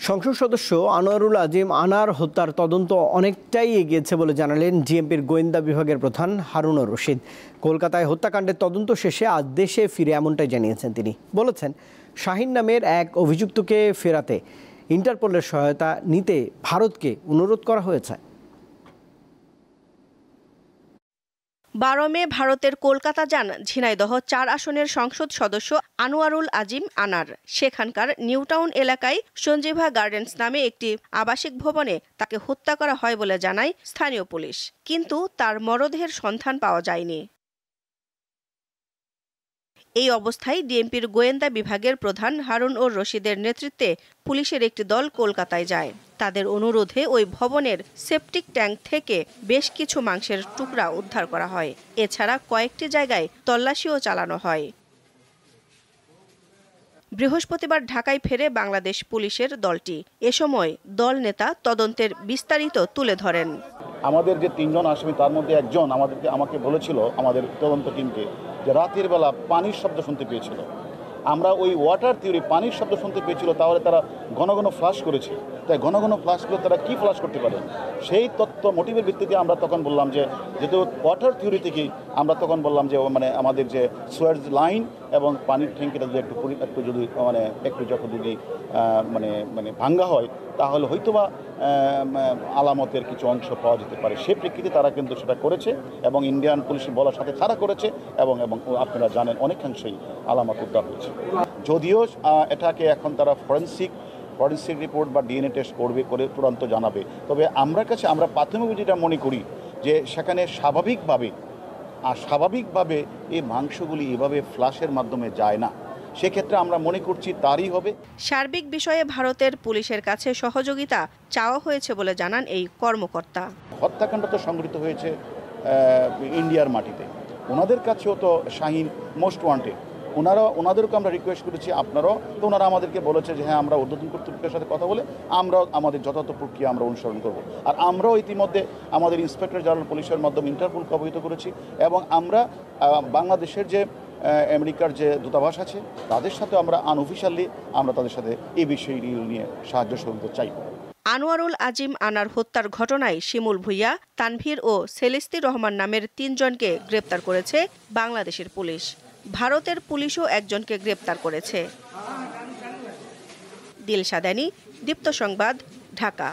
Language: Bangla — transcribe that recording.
সংসদ সদস্য আনোয়ারুল আজিম আনার হত্যার তদন্ত অনেকটাই এগিয়েছে বলে জানালেন ডিএমপির গোয়েন্দা বিভাগের প্রধান হারুনুর রশিদ। কলকাতায় হত্যাকাণ্ডের তদন্ত শেষে আজ দেশে ফিরে এমনটাই জানিয়েছেন তিনি। বলেছেন, শাহিন নামের এক অভিযুক্তকে ফেরাতে ইন্টারপোলের সহায়তা নিতে ভারতকে অনুরোধ করা হয়েছে। 12 মে ভারতের কলকাতা যান ঝিনাইদহ 4 আসনের সংসদ সদস্য আনোয়ারুল আজিম আনার। সেখানকার নিউটাউন এলাকায় সঞ্জীভা গার্ডেন্স নামে একটি আবাসিক ভবনে তাকে হত্যা করা হয় বলে জানায় স্থানীয় পুলিশ, কিন্তু তার মরদেহের সন্ধান পাওয়া যায়নি। এই অবস্থায় ডিএমপির গোয়েন্দা বিভাগের প্রধান হারুনুর রশিদের নেতৃত্বে পুলিশের একটি দল কলকাতায় যায়। তাদের অনুরোধে ওই ভবনের সেপটিক ট্যাঙ্ক থেকে বেশ কিছু মাংসের টুকরা উদ্ধার করা হয়। এছাড়া কয়েকটি জায়গায় তল্লাশিও চালানো হয়। বৃহস্পতিবার ঢাকায় ফেরে বাংলাদেশ পুলিশের দলটি। এ সময় দল নেতা তদন্তের বিস্তারিত তুলে ধরেন। আমাদের যে 3 জন আসামি, তার মধ্যে একজন আমাকে বলেছিল, আমাদের তদন্ত টিমকে, যে রাতের বেলা পানির শব্দ শুনতে পেয়েছিল। আমরা ওই ওয়াটার থিওরি, পানির শব্দ শুনতে পেয়েছিল, তাহলে তারা ঘন ঘন ফ্লাশ করেছে। তাই ঘন ঘন ফ্লাশ করে তারা কি ফ্লাশ করতে পারে, সেই তথ্য মোটিভের ভিত্তিতে আমরা তখন বললাম যে, যেহেতু ওয়াটার থিওরি থেকেই আমরা তখন বললাম যে আমাদের যে সুয়েজ লাইন এবং পানির ট্যাঙ্কিটা যদি একটু যখন যদি ভাঙ্গা হয়, তাহলে হয়তোবা আলামতের কিছু অংশ পাওয়া যেতে পারে। সেই প্রেক্ষিতে তারা কিন্তু সেটা করেছে এবং ইন্ডিয়ান পুলিশের বলার সাথে তারা করেছে এবং আপনারা জানেন অনেকাংশেই আলামত উদ্ধার হয়েছে। যদিও এটাকে এখন তারা ফরেন্সিক রিপোর্ট বা ডিএনএ টেস্ট করে চূড়ান্ত জানাবে। তবে আমরা প্রাথমিক যেটা মনে করি যে সেখানে স্বাভাবিকভাবে এই মাংসগুলি এভাবে ফ্লাশের মাধ্যমে যায় না। সেক্ষেত্রে আমরা মনে করছি তারই হবে। সার্বিক বিষয়ে ভারতের পুলিশের কাছে সহযোগিতা চাওয়া হয়েছে বলে জানান এই কর্মকর্তা। হত্যাকাণ্ড তো সংঘটিত হয়েছে ইন্ডিয়ার মাটিতে, ওনাদের কাছেও তো শাহিন মোস্ট ওয়ান্টেড। ওনাদেরকে আমরা রিকোয়েস্ট করেছি আপনারাও, তো ওনারা আমাদেরকে বলেছে যে হ্যাঁ, আমরা ঊর্ধ্বতন কর্তৃপক্ষের সাথে কথা বলে আমরাও আমাদের যথাযথ প্রক্রিয়া আমরা অনুসরণ করব। আর আমরাও ইতিমধ্যে আমাদের ইন্সপেক্টর জেনারেল পুলিশের মাধ্যমে ইন্টারপোলকে অবহিত করেছি এবং আমরা বাংলাদেশের যে আমেরিকার যে দূতাবাস আছে তাদের সাথে আমরা আনঅফিশিয়ালি আমরা তাদের সাথে এই বিষয়টি নিয়ে সাহায্য সহযোগিতা চাইব। আনোয়ারুল আজিম আনার হত্যার ঘটনায় শিমুল ভুইয়া, তানভীর ও সেলিস্তি রহমান নামের 3 জনকে গ্রেপ্তার করেছে বাংলাদেশের পুলিশ। ভারতের পুলিশও একজনকে গ্রেপ্তার করেছে। দিলশাদানি, দীপ্ত সংবাদ, ঢাকা।